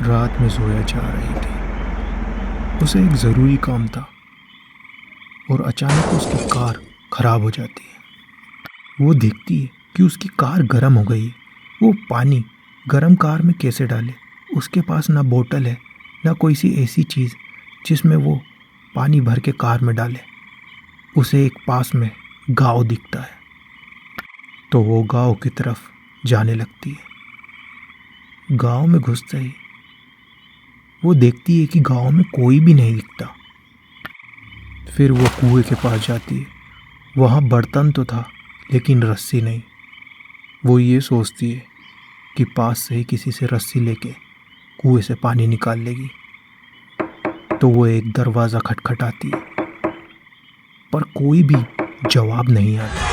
रात में जोया जा रही थी। उसे एक ज़रूरी काम था और अचानक उसकी कार खराब हो जाती है। वो देखती है कि उसकी कार गर्म हो गई है। वो पानी गर्म कार में कैसे डाले? उसके पास ना बोतल है, ना कोई सी ऐसी चीज़ जिसमें वो पानी भर के कार में डाले। उसे एक पास में गांव दिखता है, तो वो गांव की तरफ जाने लगती है। गांव में घुसते ही वो देखती है कि गांव में कोई भी नहीं दिखता। फिर वो कुएं के पास जाती है। वहाँ बर्तन तो था, लेकिन रस्सी नहीं। वो ये सोचती है कि पास से ही किसी से रस्सी लेके कुएं से पानी निकाल लेगी। तो वो एक दरवाज़ा खटखटाती है, पर कोई भी जवाब नहीं आता।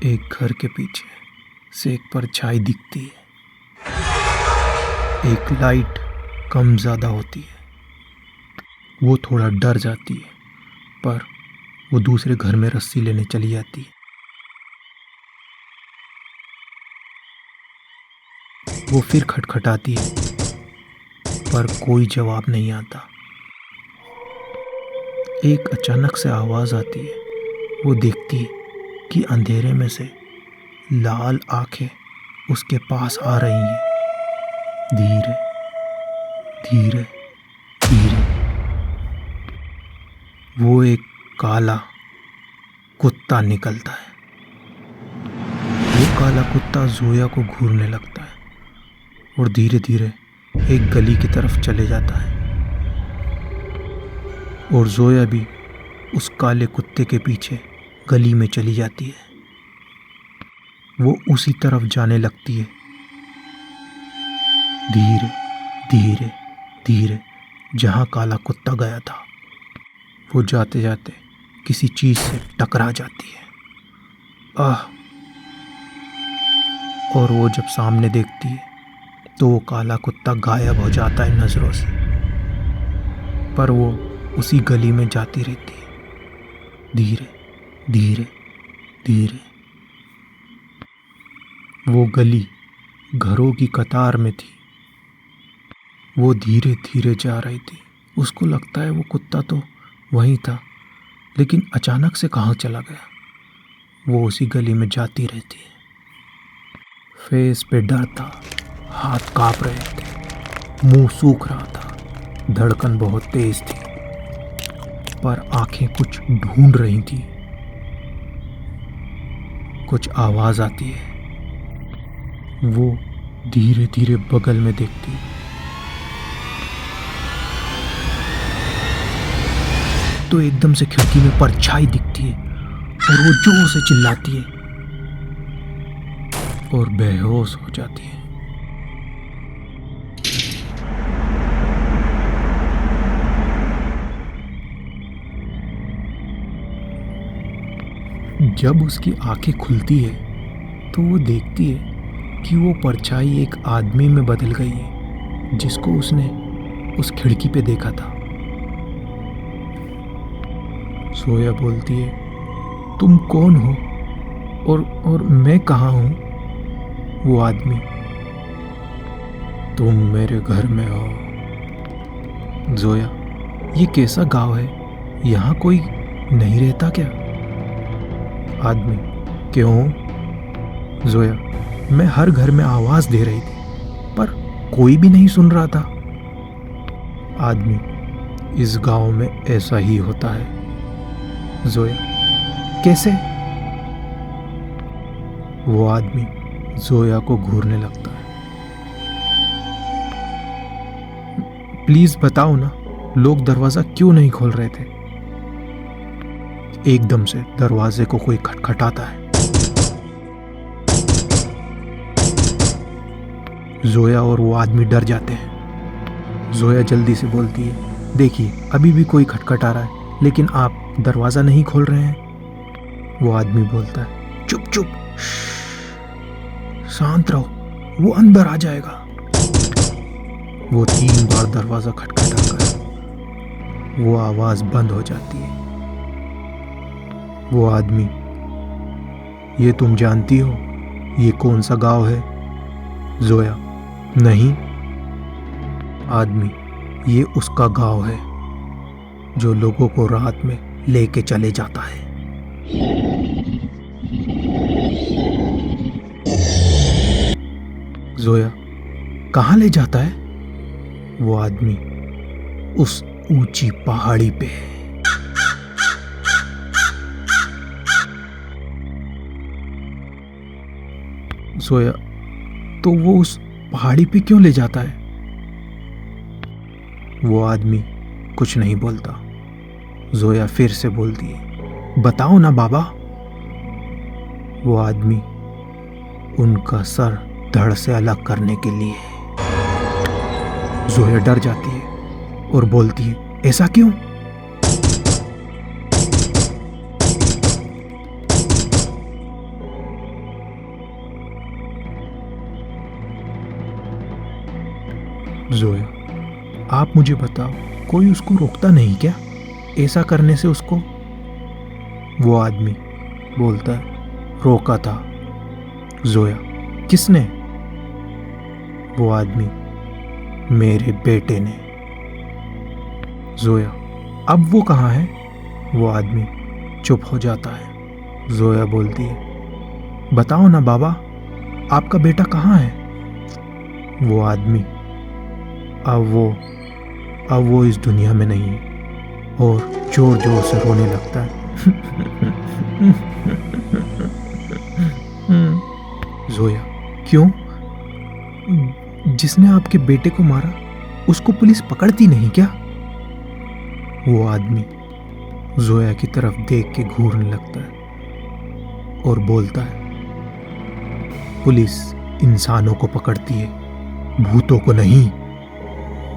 एक घर के पीछे से एक परछाई दिखती है। एक लाइट कम ज़्यादा होती है। वो थोड़ा डर जाती है, पर वो दूसरे घर में रस्सी लेने चली जाती है। वो फिर खटखटाती है, पर कोई जवाब नहीं आता। एक अचानक से आवाज़ आती है। वो देखती है कि अंधेरे में से लाल आंखें उसके पास आ रही हैं। धीरे धीरे धीरे वो एक काला कुत्ता निकलता है। वो काला कुत्ता जोया को घूरने लगता है और धीरे धीरे एक गली की तरफ चले जाता है। और जोया भी उस काले कुत्ते के पीछे गली में चली जाती है। वो उसी तरफ जाने लगती है। धीरे धीरे धीरे जहाँ काला कुत्ता गया था। वो जाते जाते किसी चीज़ से टकरा जाती है। आह! और वो जब सामने देखती है तो वो काला कुत्ता गायब हो जाता है नज़रों से। पर वो उसी गली में जाती रहती है। धीरे धीरे धीरे वो गली घरों की कतार में थी। वो धीरे धीरे जा रही थी। उसको लगता है वो कुत्ता तो वहीं था, लेकिन अचानक से कहाँ चला गया। वो उसी गली में जाती रहती है। फेस पे डर था, हाथ कांप रहे थे, मुंह सूख रहा था, धड़कन बहुत तेज थी, पर आंखें कुछ ढूंढ रही थी। कुछ आवाज आती है। वो धीरे धीरे बगल में देखती है तो एकदम से खिड़की में परछाई दिखती है और वो जोर से चिल्लाती है और बेहोश हो जाती है। जब उसकी आंखें खुलती है तो वो देखती है कि वो परछाई एक आदमी में बदल गई है, जिसको उसने उस खिड़की पे देखा था। सोया बोलती है, तुम कौन हो और मैं कहाँ हूँ? वो आदमी, तुम मेरे घर में हो। जोया, ये कैसा गांव है? यहाँ कोई नहीं रहता क्या? आदमी, क्यों? जोया, मैं हर घर में आवाज दे रही थी, पर कोई भी नहीं सुन रहा था। आदमी, इस गांव में ऐसा ही होता है। जोया, कैसे? वो आदमी जोया को घूरने लगता है। प्लीज बताओ ना, लोग दरवाजा क्यों नहीं खोल रहे थे? एकदम से दरवाजे को कोई खटखटाता है। जोया और वो आदमी डर जाते हैं। जोया जल्दी से बोलती है, देखिए अभी भी कोई खटखटा रहा है, लेकिन आप दरवाजा नहीं खोल रहे हैं। वो आदमी बोलता है, चुप चुप, शांत रहो, वो अंदर आ जाएगा। वो 3 बार दरवाजा खटखटाकर वो आवाज बंद हो जाती है। वो आदमी, ये तुम जानती हो ये कौन सा गांव है? जोया, नहीं आदमी, ये उसका गांव है जो लोगों को रात में लेके चले जाता है। जोया, कहाँ ले जाता है? वो आदमी उस ऊंची पहाड़ी पे है। जोया, तो वो उस पहाड़ी पे क्यों ले जाता है? वो आदमी कुछ नहीं बोलता। जोया फिर से बोलती है, बताओ ना बाबा। वो आदमी उनका सर धड़ से अलग करने के लिए। जोया डर जाती है और बोलती है, ऐसा क्यों? जोया, आप मुझे बताओ, कोई उसको रोकता नहीं क्या ऐसा करने से उसको? वो आदमी बोलता है, रोका था। जोया, किसने? वो आदमी, मेरे बेटे ने। जोया, अब वो कहाँ है? वो आदमी चुप हो जाता है। जोया बोलती है, बताओ ना बाबा, आपका बेटा कहाँ है? वो आदमी, अब वो इस दुनिया में नहीं है, और जोर जोर से रोने लगता है। जोया, क्यों? जिसने आपके बेटे को मारा उसको पुलिस पकड़ती नहीं क्या? वो आदमी जोया की तरफ देख के घूरने लगता है और बोलता है, पुलिस इंसानों को पकड़ती है, भूतों को नहीं।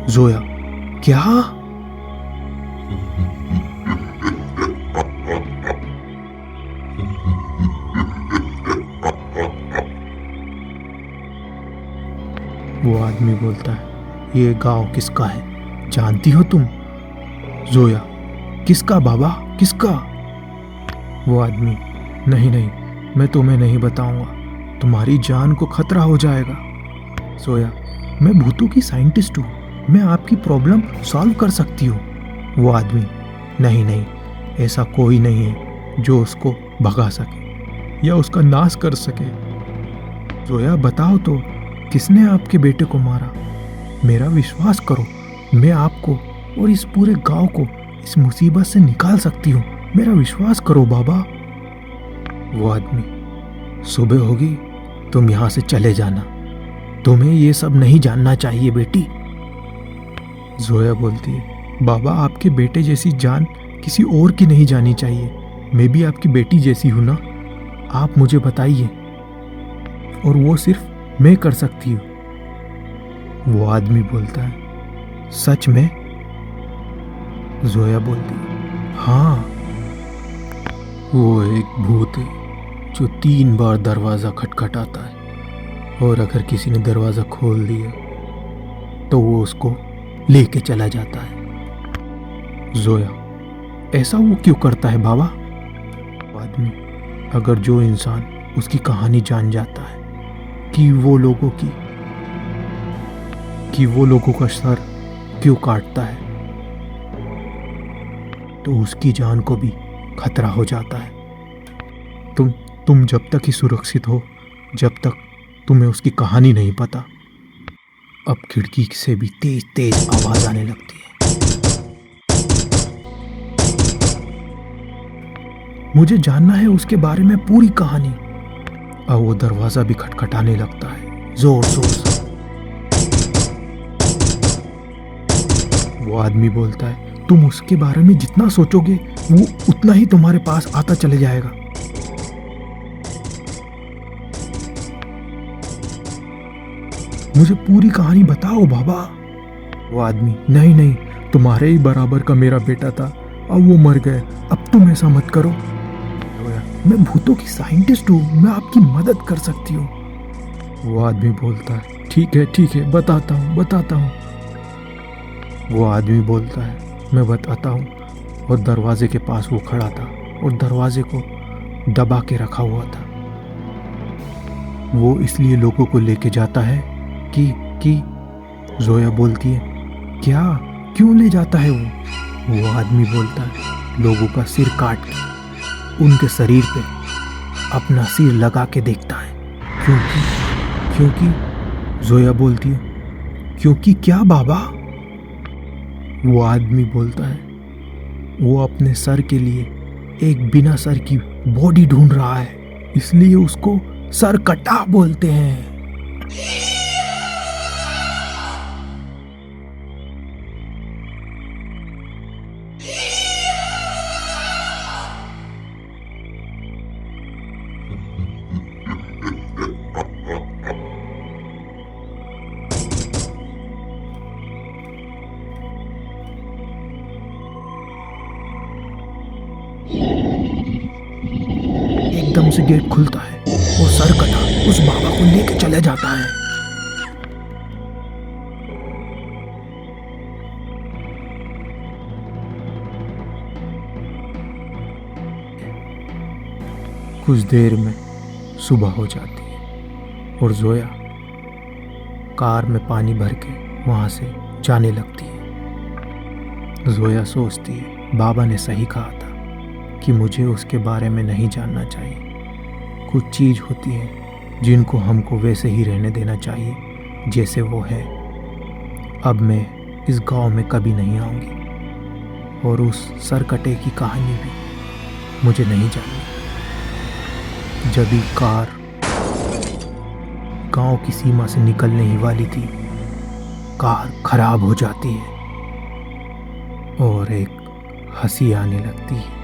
जोया, क्या? वो आदमी बोलता है, ये गांव किसका है जानती हो तुम? जोया, किसका बाबा, किसका? वो आदमी, नहीं नहीं, मैं तुम्हें नहीं बताऊंगा, तुम्हारी जान को खतरा हो जाएगा। जोया, मैं भूतों की साइंटिस्ट हूँ, मैं आपकी प्रॉब्लम सॉल्व कर सकती हूँ। वो आदमी, नहीं नहीं, ऐसा कोई नहीं है जो उसको भगा सके या उसका नाश कर सके। जोया, बताओ तो, किसने आपके बेटे को मारा? मेरा विश्वास करो, मैं आपको और इस पूरे गांव को इस मुसीबत से निकाल सकती हूँ, मेरा विश्वास करो बाबा। वो आदमी, सुबह होगी, तुम यहाँ से चले जाना, तुम्हें ये सब नहीं जानना चाहिए बेटी। जोया बोलती है, बाबा, आपके बेटे जैसी जान किसी और की नहीं जानी चाहिए, मैं भी आपकी बेटी जैसी हूं ना, आप मुझे बताइए, और वो सिर्फ मैं कर सकती हूँ। वो आदमी बोलता है, सच में? जोया बोलती है, हाँ। वो एक भूत है जो 3 बार दरवाज़ा खटखटाता है, और अगर किसी ने दरवाज़ा खोल दिया तो वो उसको लेके चला जाता है। जोया, ऐसा वो क्यों करता है बाबा? आदमी, अगर जो इंसान उसकी कहानी जान जाता है कि वो लोगों का सर क्यों काटता है, तो उसकी जान को भी खतरा हो जाता है। तुम जब तक ही सुरक्षित हो, जब तक तुम्हें उसकी कहानी नहीं पता। अब खिड़की से भी तेज तेज आवाज आने लगती है। मुझे जानना है उसके बारे में पूरी कहानी। अब वो दरवाजा भी खटखटाने लगता है जोर जोर से। वो आदमी बोलता है, तुम उसके बारे में जितना सोचोगे वो उतना ही तुम्हारे पास आता चले जाएगा। मुझे पूरी कहानी बताओ बाबा। वो आदमी, नहीं नहीं, तुम्हारे ही बराबर का मेरा बेटा था, अब वो मर गए, अब तुम ऐसा मत करो। मैं भूतों की साइंटिस्ट हूँ, मैं आपकी मदद कर सकती हूँ। वो आदमी बोलता है, ठीक है, बताता हूँ। वो आदमी बोलता है, मैं बताता हूँ, और दरवाजे के पास वो खड़ा था और दरवाजे को दबा के रखा हुआ था। वो इसलिए लोगों को लेके जाता है कि कि जोया बोलती है, क्या, क्यों ले जाता है वो आदमी बोलता है, लोगों का सिर काट के उनके शरीर पे अपना सिर लगा के देखता है। क्योंकि जोया बोलती है, क्योंकि क्या बाबा? वो आदमी बोलता है, वो अपने सर के लिए एक बिना सर की बॉडी ढूंढ रहा है, इसलिए उसको सर कटा बोलते हैं। एकदम से गेट खुलता है और सर कटा उस बाबा को लेके चले जाता है। कुछ देर में सुबह हो जाती है और जोया कार में पानी भर के वहां से जाने लगती है। जोया सोचती है, बाबा ने सही कहा था कि मुझे उसके बारे में नहीं जानना चाहिए। कुछ चीज़ होती है जिनको हमको वैसे ही रहने देना चाहिए जैसे वो है। अब मैं इस गांव में कभी नहीं आऊँगी और उस सरकटे की कहानी भी मुझे नहीं जाननी। जब ही कार गांव की सीमा से निकलने ही वाली थी, कार खराब हो जाती है और एक हंसी आने लगती है।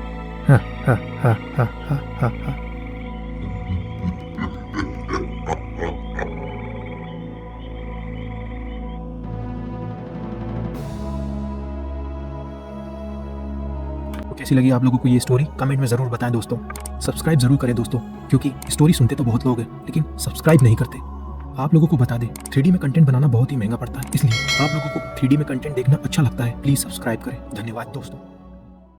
कैसी लगी आप लोगों को ये स्टोरी? कमेंट में ज़रूर बताएं दोस्तों। सब्सक्राइब ज़रूर करें दोस्तों, क्योंकि स्टोरी सुनते तो बहुत लोग हैं लेकिन सब्सक्राइब नहीं करते। आप लोगों को बता दें, 3D में कंटेंट बनाना बहुत ही महंगा पड़ता है, इसलिए आप लोगों को 3D में कंटेंट देखना अच्छा लगता है, प्लीज़ सब्सक्राइब करें। धन्यवाद दोस्तों।